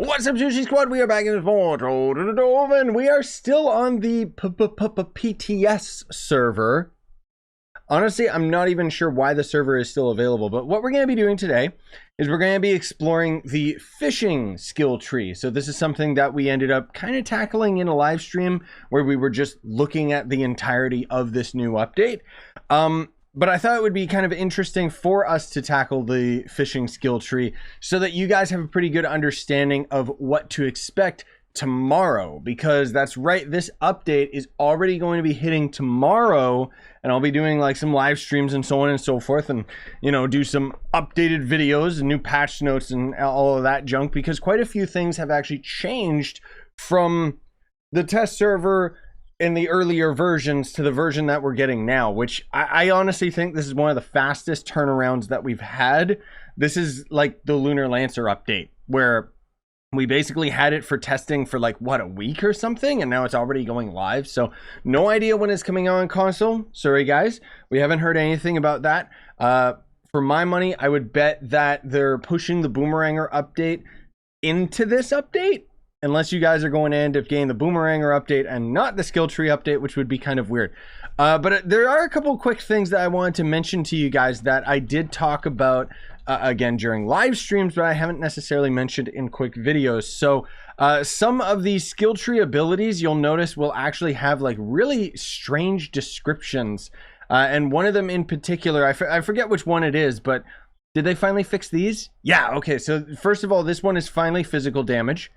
What's up, Scyushi Squad? We are back in this portal to the Trove, and we are still on the PTS server. Honestly, I'm not even sure why the server is still available, but what we're going to be doing today is we're going to be exploring the fishing skill tree. So this is something that we ended up kind of tackling in a live stream where we were just looking at the entirety of this new update. But I thought it would be kind of interesting for us to tackle the fishing skill tree so that you guys have a pretty good understanding of what to expect tomorrow, because that's right, this update is already going to be hitting tomorrow, and I'll be doing like some live streams and so on and so forth, and you know, do some updated videos and new patch notes and all of that junk, because quite a few things have actually changed from the test server in the earlier versions to the version that we're getting now, which I honestly think this is one of the fastest turnarounds that we've had. This is like the Lunar Lancer update, where we basically had it for testing for like, what, a week or something, and now it's already going live. So no idea when it's coming out on console. Sorry guys, we haven't heard anything about that. For my money, I would bet that they're pushing the Boomeranger update into this update, unless you guys are going to end up getting the Boomeranger update and not the skill tree update, which would be kind of weird. But there are a couple quick things that I wanted to mention to you guys that I did talk about again during live streams, but I haven't necessarily mentioned in quick videos. So some of these skill tree abilities, you'll notice, will actually have like really strange descriptions. And one of them in particular, I forget which one it is, but did they finally fix these? Yeah, okay. So first of all, this one is finally physical damage,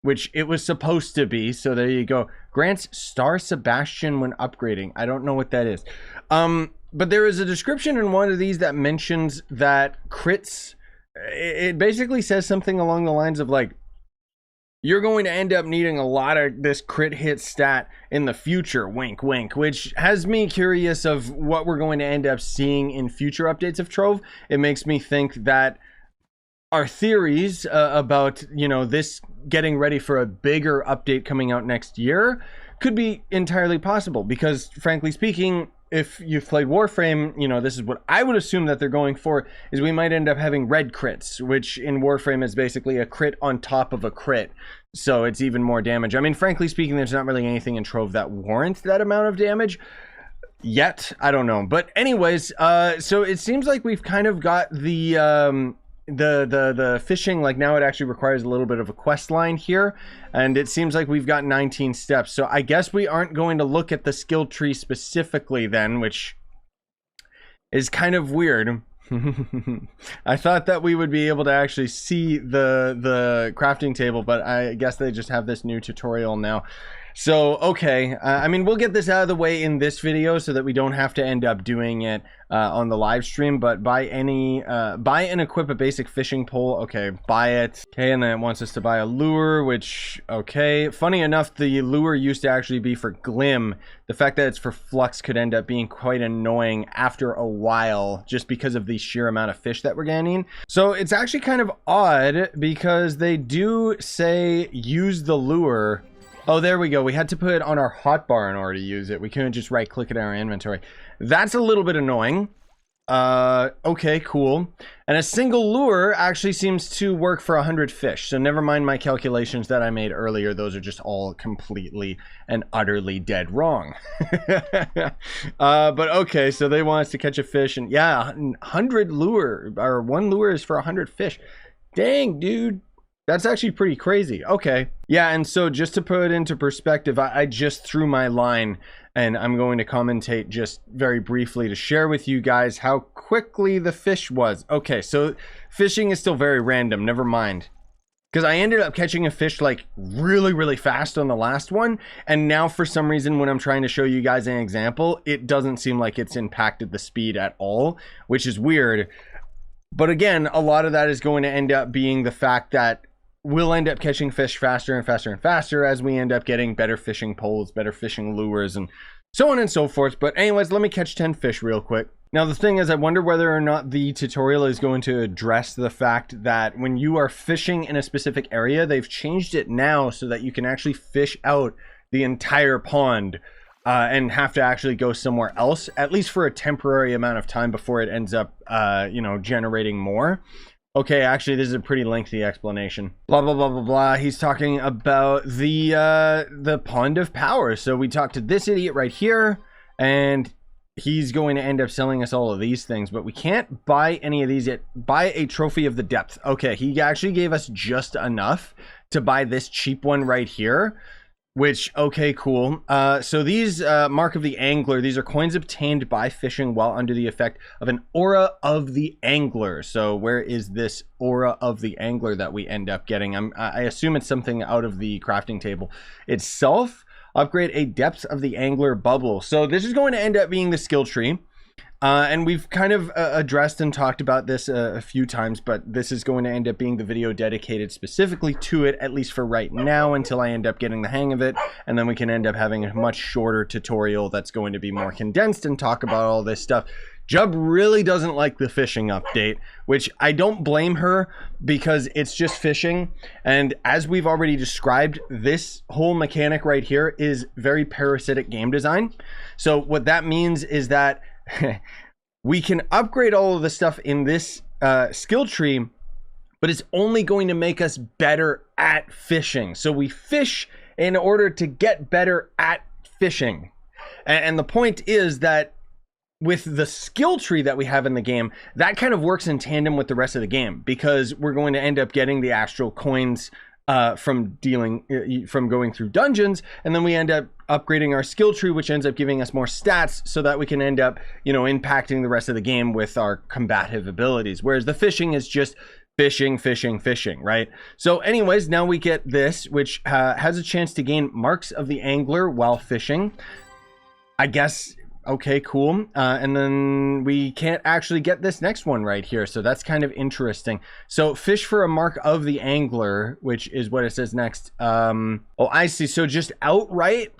which it was supposed to be. So there you go. Grants Star Sebastian when upgrading. I don't know what that is. But there is a description in one of these that mentions that crits, it basically says something along the lines of like, you're going to end up needing a lot of this crit hit stat in the future, wink wink, which has me curious of what we're going to end up seeing in future updates of Trove. It makes me think that our theories about, you know, this getting ready for a bigger update coming out next year could be entirely possible, because frankly speaking, if you've played Warframe, you know, this is what I would assume that they're going for, is we might end up having red crits, which in Warframe is basically a crit on top of a crit. So it's even more damage. I mean, frankly speaking, there's not really anything in Trove that warrants that amount of damage yet. I don't know. But anyways, so it seems like we've kind of got the fishing, like now it actually requires a little bit of a quest line here, and it seems like we've got 19 steps. So I guess we aren't going to look at the skill tree specifically then, which is kind of weird. I thought that we would be able to actually see the crafting table, but I guess they just have this new tutorial now. So, okay, I mean, we'll get this out of the way in this video so that we don't have to end up doing it on the live stream, but buy and equip a basic fishing pole. Okay, buy it. Okay, and then it wants us to buy a lure, which, okay. Funny enough, the lure used to actually be for Glim. The fact that it's for Flux could end up being quite annoying after a while, just because of the sheer amount of fish that we're getting. So it's actually kind of odd, because they do say use the lure. Oh, there we go. We had to put it on our hotbar in order to use it. We couldn't just right click it in our inventory. That's a little bit annoying. Okay, cool. And a single lure actually seems to work for 100 fish. So never mind my calculations that I made earlier. Those are just all completely and utterly dead wrong. But okay, so they want us to catch a fish, and yeah, 100 lure, or one lure is for 100 fish. Dang, dude. That's actually pretty crazy. Okay. Yeah, and so just to put it into perspective, I just threw my line, and I'm going to commentate just very briefly to share with you guys how quickly the fish was. Okay, so fishing is still very random. Never mind. Because I ended up catching a fish like really, really fast on the last one, and now for some reason when I'm trying to show you guys an example, it doesn't seem like it's impacted the speed at all, which is weird. But again, a lot of that is going to end up being the fact that we'll end up catching fish faster and faster and faster as we end up getting better fishing poles, better fishing lures, and so on and so forth. But anyways, let me catch 10 fish real quick. Now, the thing is, I wonder whether or not the tutorial is going to address the fact that when you are fishing in a specific area, they've changed it now so that you can actually fish out the entire pond and have to actually go somewhere else, at least for a temporary amount of time before it ends up, you know, generating more. Okay, actually, this is a pretty lengthy explanation. Blah, blah, blah, blah, blah. He's talking about the Pond of Power. So we talked to this idiot right here, and he's going to end up selling us all of these things, but we can't buy any of these yet. Buy a Trophy of the Depth. Okay, he actually gave us just enough to buy this cheap one right here. Which, okay, cool. So these Mark of the Angler, these are coins obtained by fishing while under the effect of an Aura of the Angler. So where is this Aura of the Angler that we end up getting? I assume it's something out of the crafting table itself. Upgrade a Depth of the Angler bubble. So this is going to end up being the skill tree. And we've kind of addressed and talked about this a few times, but this is going to end up being the video dedicated specifically to it, at least for right now, until I end up getting the hang of it. And then we can end up having a much shorter tutorial that's going to be more condensed and talk about all this stuff. Jub really doesn't like the fishing update, which I don't blame her because it's just fishing. And as we've already described, this whole mechanic right here is very parasitic game design. So what that means is that we can upgrade all of the stuff in this skill tree, but it's only going to make us better at fishing. So we fish in order to get better at fishing. And the point is that with the skill tree that we have in the game, that kind of works in tandem with the rest of the game, because we're going to end up getting the astral coins from going through dungeons, and then we end up upgrading our skill tree, which ends up giving us more stats so that we can end up, you know, impacting the rest of the game with our combative abilities. Whereas the fishing is just fishing, right? So anyways, now we get this, which has a chance to gain Marks of the Angler while fishing. I guess, okay, cool. And then we can't actually get this next one right here. So that's kind of interesting. So fish for a Mark of the Angler, which is what it says next. Oh, I see. So just outright,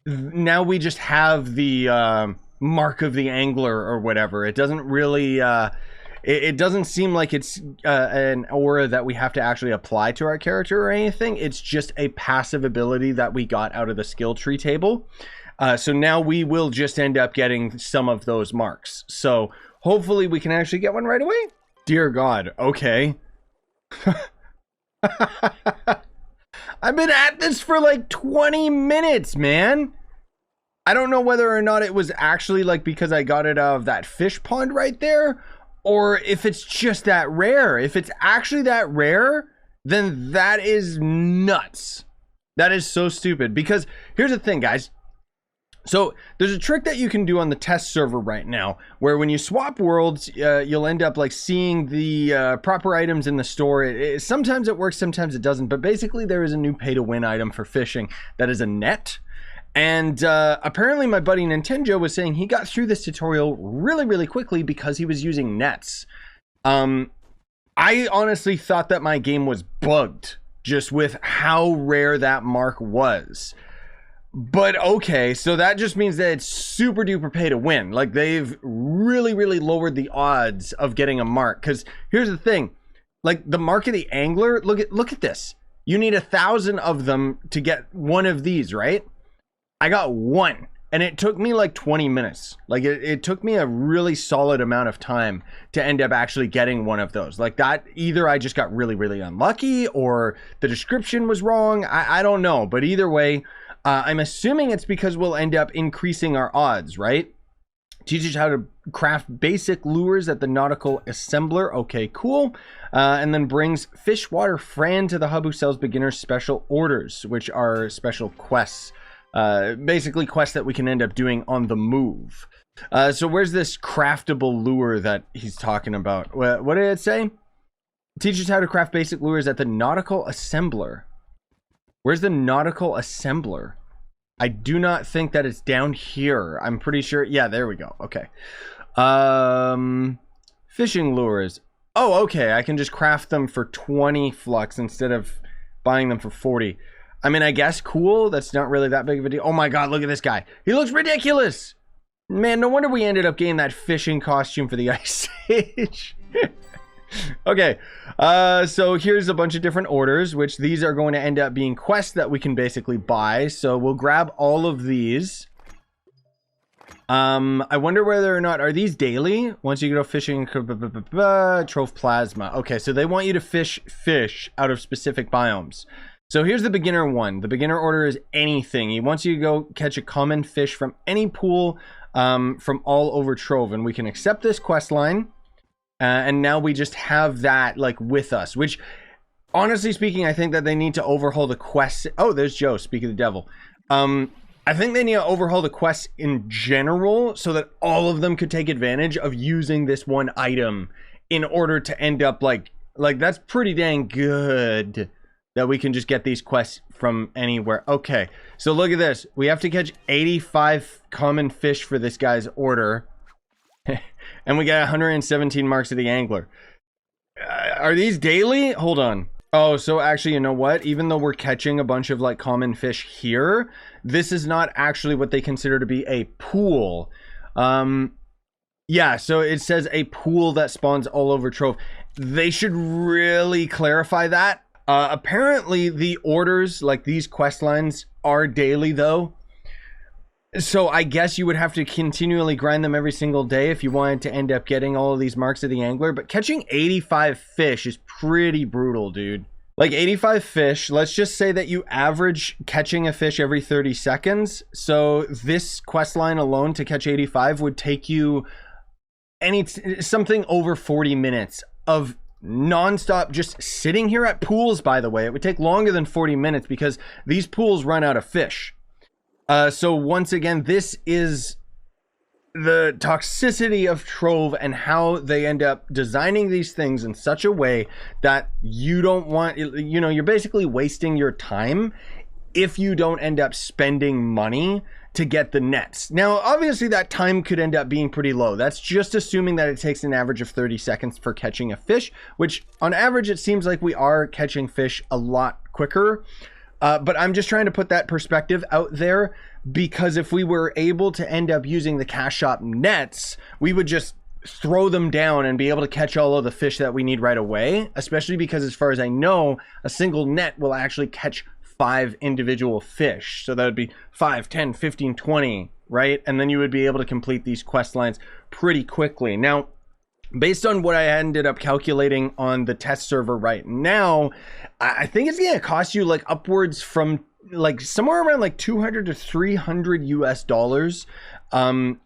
now we just have the Mark of the Angler or whatever. It doesn't really, it doesn't seem like it's an aura that we have to actually apply to our character or anything. It's just a passive ability that we got out of the skill tree table. So now we will just end up getting some of those marks. So hopefully we can actually get one right away. Dear God. Okay. I've been at this for like 20 minutes, man. I don't know whether or not it was actually like because I got it out of that fish pond right there, or if it's just that rare. If it's actually that rare, then that is nuts. That is so stupid, because here's the thing, guys. So there's a trick that you can do on the test server right now, where when you swap worlds, you'll end up like seeing the proper items in the store. Sometimes it works, sometimes it doesn't. But basically, there is a new pay-to-win item for fishing that is a net. And apparently, my buddy Nintendo was saying he got through this tutorial really, really quickly because he was using nets. I honestly thought that my game was bugged just with how rare that mark was. But okay, so that just means that it's super duper pay to win. Like, they've really, really lowered the odds of getting a mark. Because here's the thing, like the Mark of the Angler, look at this. You need 1,000 of them to get one of these, right? I got one, and it took me like 20 minutes. Like it took me a really solid amount of time to end up actually getting one of those. Like that, either I just got really, really unlucky, or the description was wrong. I don't know, but either way, I'm assuming it's because we'll end up increasing our odds, right? Teaches how to craft basic lures at the Nautical Assembler. Okay, cool. And then brings Fishwater Fran to the hub, who sells beginners special orders, which are special quests. Basically quests that we can end up doing on the move. So where's this craftable lure that he's talking about? What did it say? Teaches how to craft basic lures at the Nautical Assembler. Where's the Nautical Assembler? I do not think that it's down here. I'm pretty sure. Yeah, there we go. Okay. Fishing lures. Oh, okay. I can just craft them for 20 flux instead of buying them for 40. I mean, I guess cool. That's not really that big of a deal. Oh my God, look at this guy. He looks ridiculous. Man, no wonder we ended up getting that fishing costume for the Ice Age. Okay, so here's a bunch of different orders, which these are going to end up being quests that we can basically buy. So we'll grab all of these. I wonder whether or not, are these daily? Once you go fishing, Trove plasma. Okay, so they want you to fish out of specific biomes. So here's the beginner one. The beginner order is anything. He wants you to go catch a common fish from any pool from all over Trove. And we can accept this quest line. And now we just have that like with us, which honestly speaking, I think that they need to overhaul the quest. Oh, there's Joe, speak of the devil. I think they need to overhaul the quests in general so that all of them could take advantage of using this one item in order to end up like that's pretty dang good that we can just get these quests from anywhere. Okay, so look at this. We have to catch 85 common fish for this guy's order. And we get 117 marks of the angler. Are these daily? Hold on. Oh, so actually, you know what? Even though we're catching a bunch of like common fish here, this is not actually what they consider to be a pool. Yeah, so it says a pool that spawns all over Trove. They should really clarify that. Apparently the orders, like these quest lines, are daily though. So I guess you would have to continually grind them every single day if you wanted to end up getting all of these marks of the angler. But catching 85 fish is pretty brutal, dude. Like 85 fish, let's just say that you average catching a fish every 30 seconds. So this quest line alone to catch 85 would take you something over 40 minutes of non-stop just sitting here at pools. By the way, it would take longer than 40 minutes because these pools run out of fish. So once again, this is the toxicity of Trove and how they end up designing these things in such a way that you don't want, you know, you're basically wasting your time if you don't end up spending money to get the nets. Now, obviously that time could end up being pretty low. That's just assuming that it takes an average of 30 seconds for catching a fish, which on average, it seems like we are catching fish a lot quicker. But I'm just trying to put that perspective out there because if we were able to end up using the cash shop nets, we would just throw them down and be able to catch all of the fish that we need right away, especially because as far as I know, a single net will actually catch 5 individual fish. So that would be 5, 10, 15, 20, right? And then you would be able to complete these quest lines pretty quickly. Now, based on what I ended up calculating on the test server right now, I think it's going to cost you like upwards from like somewhere around like $200 to $300 US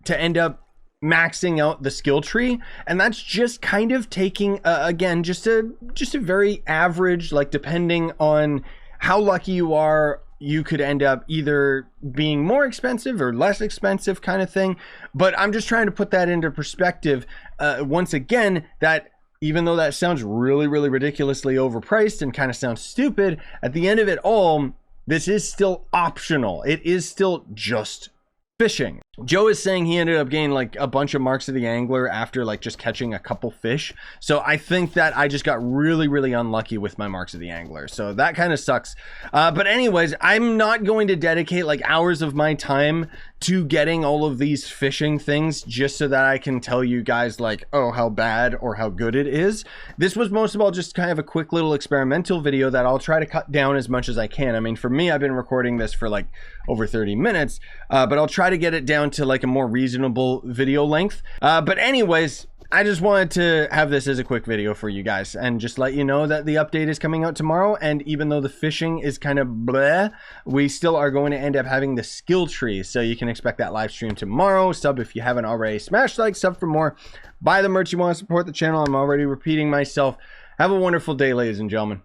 to end up maxing out the skill tree. And that's just kind of taking again just a very average, like depending on how lucky you are, you could end up either being more expensive or less expensive kind of thing. But I'm just trying to put that into perspective once again, that even though that sounds really, really ridiculously overpriced and kind of sounds stupid, at the end of it all, this is still optional. It is still just fishing. Joe is saying he ended up getting like a bunch of marks of the angler after like just catching a couple fish. So I think that I just got really, really unlucky with my marks of the angler. So that kind of sucks. But anyways, I'm not going to dedicate like hours of my time to getting all of these fishing things just so that I can tell you guys like, oh, how bad or how good it is. This was most of all just kind of a quick little experimental video that I'll try to cut down as much as I can. I mean, for me, I've been recording this for like over 30 minutes, but I'll try to get it down to like a more reasonable video length. But anyways, I just wanted to have this as a quick video for you guys and just let you know that the update is coming out tomorrow. And even though the fishing is kind of bleh, we still are going to end up having the skill tree. So you can expect that live stream tomorrow. Sub if you haven't already. Smash like, sub for more. Buy the merch you want to support the channel. I'm already repeating myself. Have a wonderful day, ladies and gentlemen.